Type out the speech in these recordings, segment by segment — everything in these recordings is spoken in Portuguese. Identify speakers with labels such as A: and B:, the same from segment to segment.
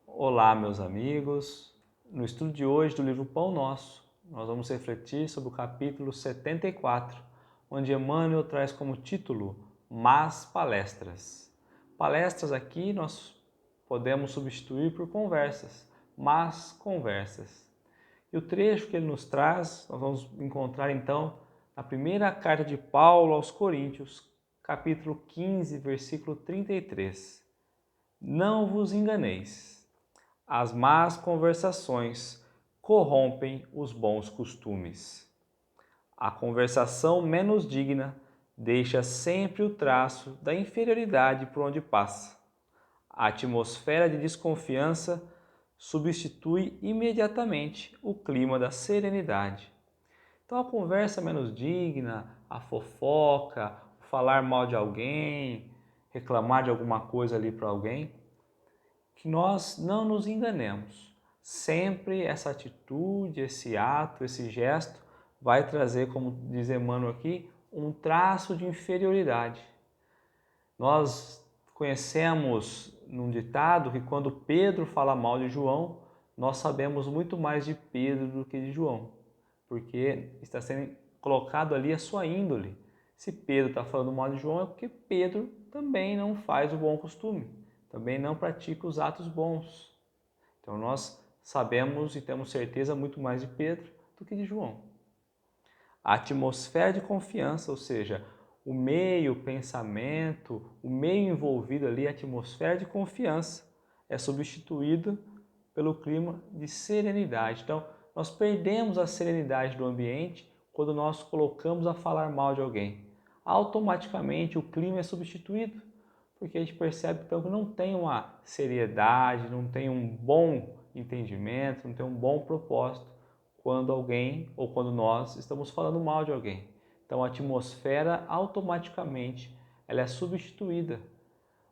A: Olá, meus amigos. No estudo de hoje do livro Pão Nosso, nós vamos refletir sobre o capítulo 74, onde Emmanuel traz como título Más Palestras. Palestras aqui nós podemos substituir por conversas, más conversas. E o trecho que ele nos traz, nós vamos encontrar então na primeira carta de Paulo aos Coríntios, capítulo 15, versículo 33. Não vos enganeis. As más conversações corrompem os bons costumes. A conversação menos digna deixa sempre o traço da inferioridade por onde passa. A atmosfera de desconfiança substitui imediatamente o clima da serenidade. Então a conversa menos digna, a fofoca, falar mal de alguém, reclamar de alguma coisa ali para alguém, que nós não nos enganemos. Sempre essa atitude, esse ato, esse gesto vai trazer, como diz Emmanuel aqui, um traço de inferioridade. Nós conhecemos num ditado que quando Pedro fala mal de João, nós sabemos muito mais de Pedro do que de João, porque está sendo colocado ali a sua índole. Se Pedro está falando mal de João é porque Pedro também não faz o bom costume, também não pratica os atos bons. Então nós sabemos e temos certeza muito mais de Pedro do que de João. A atmosfera de confiança, ou seja, o meio, o pensamento, o meio envolvido ali, a atmosfera de confiança, é substituída pelo clima de serenidade. Então, nós perdemos a serenidade do ambiente quando nós colocamos a falar mal de alguém. Automaticamente o clima é substituído, porque a gente percebe então, que não tem uma seriedade, não tem um bom entendimento, não tem um bom propósito quando alguém ou quando nós estamos falando mal de alguém. Então a atmosfera automaticamente ela é substituída.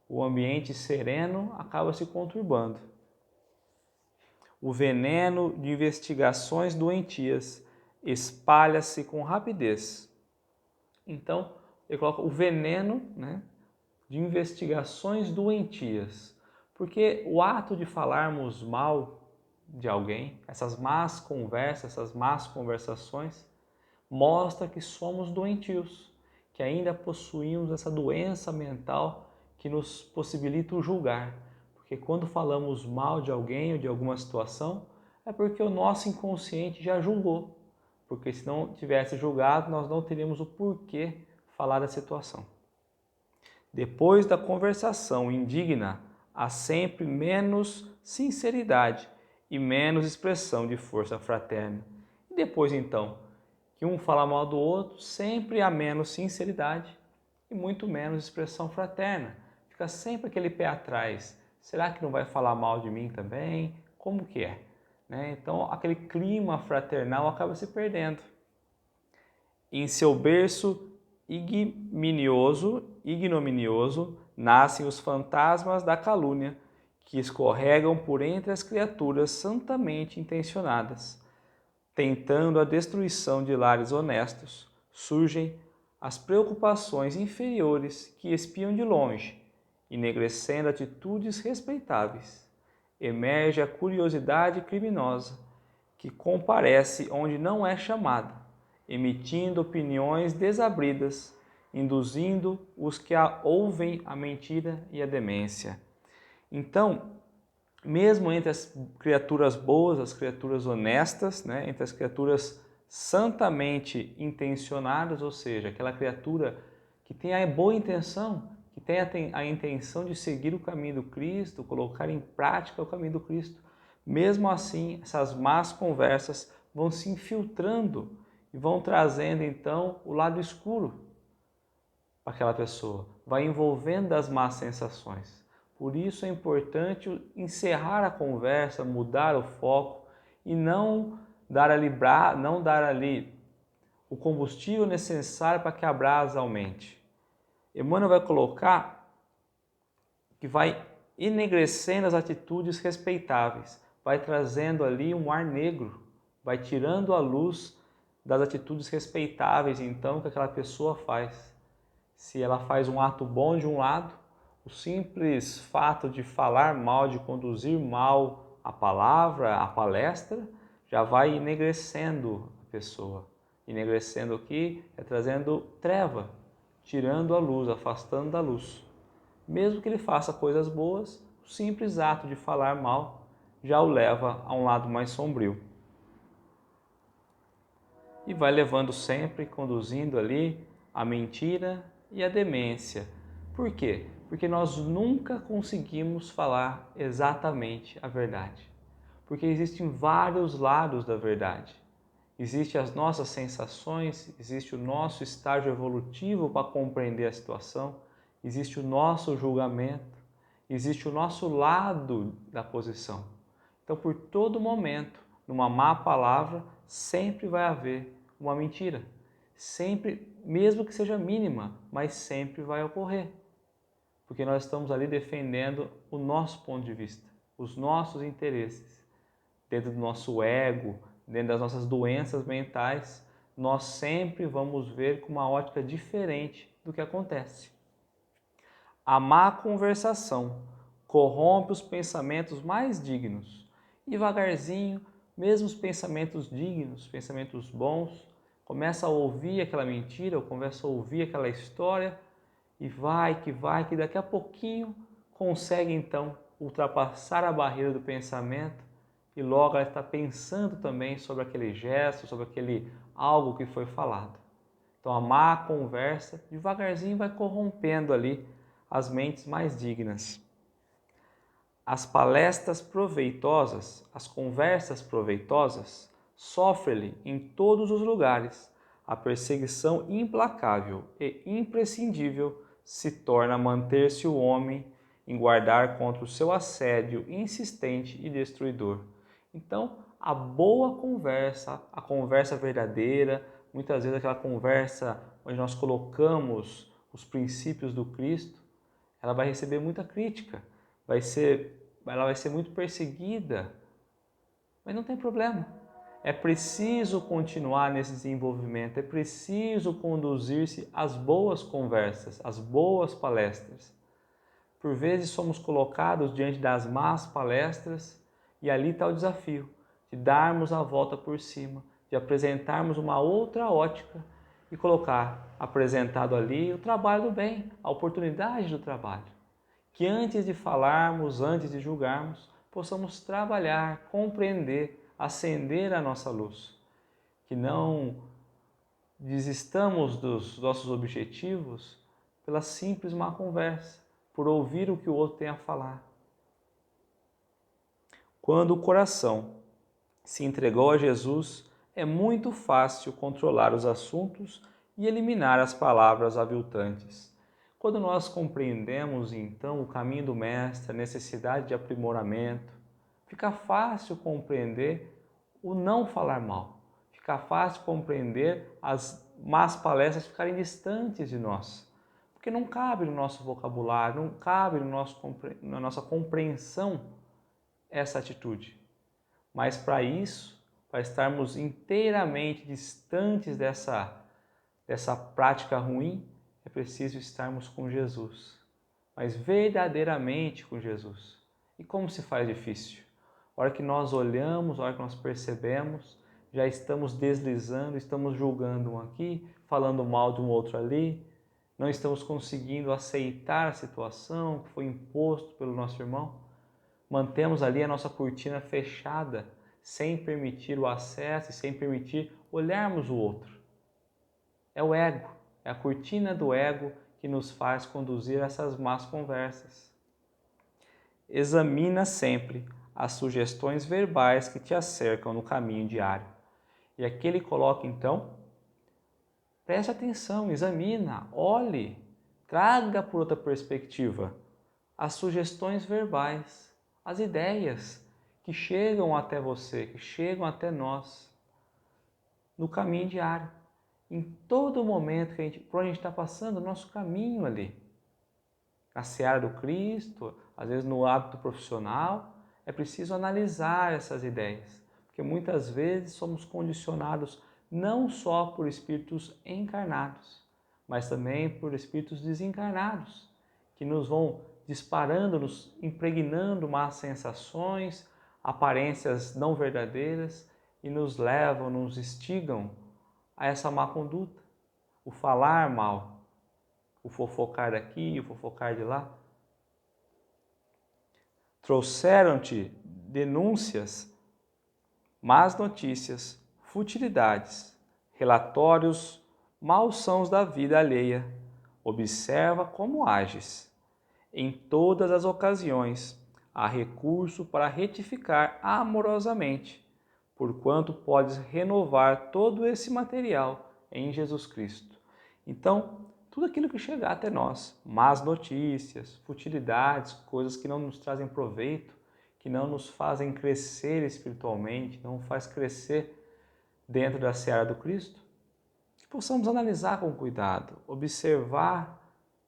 A: O ambiente sereno acaba se conturbando. O veneno de investigações doentias espalha-se com rapidez. Então, ele coloca o veneno, de investigações doentias. Porque o ato de falarmos mal de alguém, essas más conversas, essas más conversações, mostra que somos doentios, que ainda possuímos essa doença mental que nos possibilita o julgar. Porque quando falamos mal de alguém ou de alguma situação, é porque o nosso inconsciente já julgou. Porque se não tivesse julgado, nós não teríamos o porquê falar da situação. Depois da conversação indigna, há sempre menos sinceridade e menos expressão de força fraterna. E depois, então, que um fala mal do outro, sempre há menos sinceridade e muito menos expressão fraterna. Fica sempre aquele pé atrás. Será que não vai falar mal de mim também? Como que é? Então, aquele clima fraternal acaba se perdendo. Em seu berço ignominioso, nascem os fantasmas da calúnia, que escorregam por entre as criaturas santamente intencionadas. Tentando a destruição de lares honestos, surgem as preocupações inferiores que espiam de longe, enegrecendo atitudes respeitáveis. Emerge a curiosidade criminosa, que comparece onde não é chamada, emitindo opiniões desabridas, induzindo os que a ouvem à mentira e à demência. Então, mesmo entre as criaturas boas, as criaturas honestas, entre as criaturas santamente intencionadas, ou seja, aquela criatura que tem a boa intenção, que tem a intenção de seguir o caminho do Cristo, colocar em prática o caminho do Cristo, mesmo assim, essas más conversas vão se infiltrando e vão trazendo então o lado escuro para aquela pessoa, vai envolvendo as más sensações. Por isso é importante encerrar a conversa, mudar o foco e não dar ali o combustível necessário para que a brasa aumente. Emmanuel vai colocar que vai enegrecendo as atitudes respeitáveis, vai trazendo ali um ar negro, vai tirando a luz das atitudes respeitáveis então que aquela pessoa faz. Se ela faz um ato bom de um lado, O simples fato de falar mal, de conduzir mal a palavra, a palestra, já vai enegrecendo a pessoa. Enegrecendo aqui é trazendo treva, tirando a luz, afastando da luz. Mesmo que ele faça coisas boas, o simples ato de falar mal já o leva a um lado mais sombrio. E vai levando sempre, conduzindo ali a mentira e a demência. Por quê? Porque nós nunca conseguimos falar exatamente a verdade. Porque existem vários lados da verdade. Existem as nossas sensações, existe o nosso estágio evolutivo para compreender a situação, existe o nosso julgamento, existe o nosso lado da posição. Então, por todo momento, numa má palavra, sempre vai haver uma mentira. Sempre, mesmo que seja mínima, mas sempre vai ocorrer. Porque nós estamos ali defendendo o nosso ponto de vista, os nossos interesses. Dentro do nosso ego, dentro das nossas doenças mentais, nós sempre vamos ver com uma ótica diferente do que acontece. A má conversação corrompe os pensamentos mais dignos. E devagarzinho, mesmo os pensamentos dignos, pensamentos bons, começa a ouvir aquela mentira, ou começa a ouvir aquela história, e vai, que daqui a pouquinho consegue então ultrapassar a barreira do pensamento e logo ela está pensando também sobre aquele gesto, sobre aquele algo que foi falado. Então a má conversa devagarzinho vai corrompendo ali as mentes mais dignas. As palestras proveitosas, as conversas proveitosas, sofrem-lhe em todos os lugares. A perseguição implacável e imprescindível se torna manter-se o homem em guardar contra o seu assédio insistente e destruidor. Então, a boa conversa, a conversa verdadeira, muitas vezes aquela conversa onde nós colocamos os princípios do Cristo, ela vai receber muita crítica, ela vai ser muito perseguida, mas não tem problema. É preciso continuar nesse desenvolvimento, é preciso conduzir-se às boas conversas, às boas palestras. Por vezes somos colocados diante das más palestras e ali está o desafio de darmos a volta por cima, de apresentarmos uma outra ótica e colocar apresentado ali o trabalho do bem, a oportunidade do trabalho. Que antes de falarmos, antes de julgarmos, possamos trabalhar, compreender, acender a nossa luz. Que não desistamos dos nossos objetivos pela simples má conversa, por ouvir o que o outro tem a falar. Quando o coração se entregou a Jesus, é muito fácil controlar os assuntos e eliminar as palavras aviltantes. Quando nós compreendemos, então, o caminho do Mestre, a necessidade de aprimoramento, fica fácil compreender o não falar mal. Fica fácil compreender as más palestras ficarem distantes de nós. Porque não cabe no nosso vocabulário, não cabe na nossa compreensão essa atitude. Mas para isso, para estarmos inteiramente distantes dessa prática ruim, é preciso estarmos com Jesus. Mas verdadeiramente com Jesus. E como se faz difícil? A hora que nós olhamos, a hora que nós percebemos, já estamos deslizando, estamos julgando um aqui, falando mal de um outro ali, não estamos conseguindo aceitar a situação que foi imposto pelo nosso irmão. Mantemos ali a nossa cortina fechada, sem permitir o acesso e sem permitir olharmos o outro. É o ego, é a cortina do ego que nos faz conduzir essas más conversas. Examina sempre as sugestões verbais que te acercam no caminho diário. E aqui ele coloca então, preste atenção, examina, olhe, traga por outra perspectiva as sugestões verbais, as ideias que chegam até você, que chegam até nós no caminho diário. Em todo momento por onde a gente está passando, o nosso caminho ali. Na seara do Cristo, às vezes no hábito profissional, é preciso analisar essas ideias. Porque muitas vezes somos condicionados não só por espíritos encarnados, mas também por espíritos desencarnados, que nos vão disparando-nos, impregnando más sensações, aparências não verdadeiras e nos levam, nos instigam a essa má conduta, o falar mal, o fofocar daqui, o fofocar de lá. Trouxeram-te denúncias, más notícias, futilidades, relatórios malsãos da vida alheia. Observa como ages. Em todas as ocasiões, há recurso para retificar amorosamente, porquanto podes renovar todo esse material em Jesus Cristo. Então, tudo aquilo que chegar até nós, más notícias, futilidades, coisas que não nos trazem proveito, que não nos fazem crescer espiritualmente, não faz crescer dentro da seara do Cristo, que possamos analisar com cuidado, observar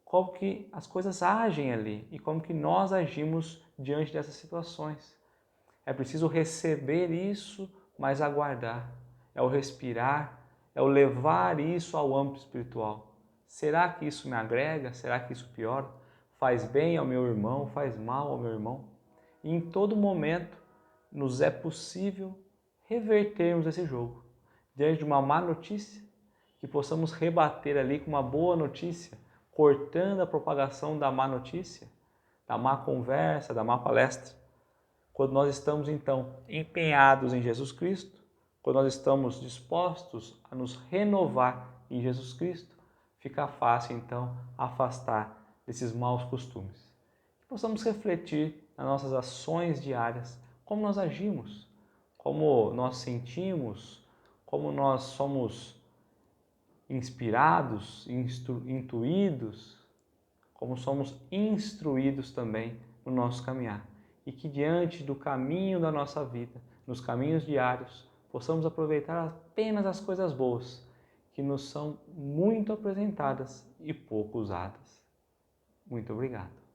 A: como que as coisas agem ali e como que nós agimos diante dessas situações. É preciso receber isso, mas aguardar. É o respirar, é o levar isso ao âmbito espiritual. Será que isso me agrega? Será que isso piora? Faz bem ao meu irmão? Faz mal ao meu irmão? E em todo momento nos é possível revertermos esse jogo. Diante de uma má notícia, que possamos rebater ali com uma boa notícia, cortando a propagação da má notícia, da má conversa, da má palestra. Quando nós estamos, então, empenhados em Jesus Cristo, quando nós estamos dispostos a nos renovar em Jesus Cristo, fica fácil, então, afastar desses maus costumes. Que possamos refletir nas nossas ações diárias, como nós agimos, como nós sentimos, como nós somos inspirados, intuídos, como somos instruídos também no nosso caminhar. E que diante do caminho da nossa vida, nos caminhos diários, possamos aproveitar apenas as coisas boas que nos são muito apresentadas e pouco usadas. Muito obrigado.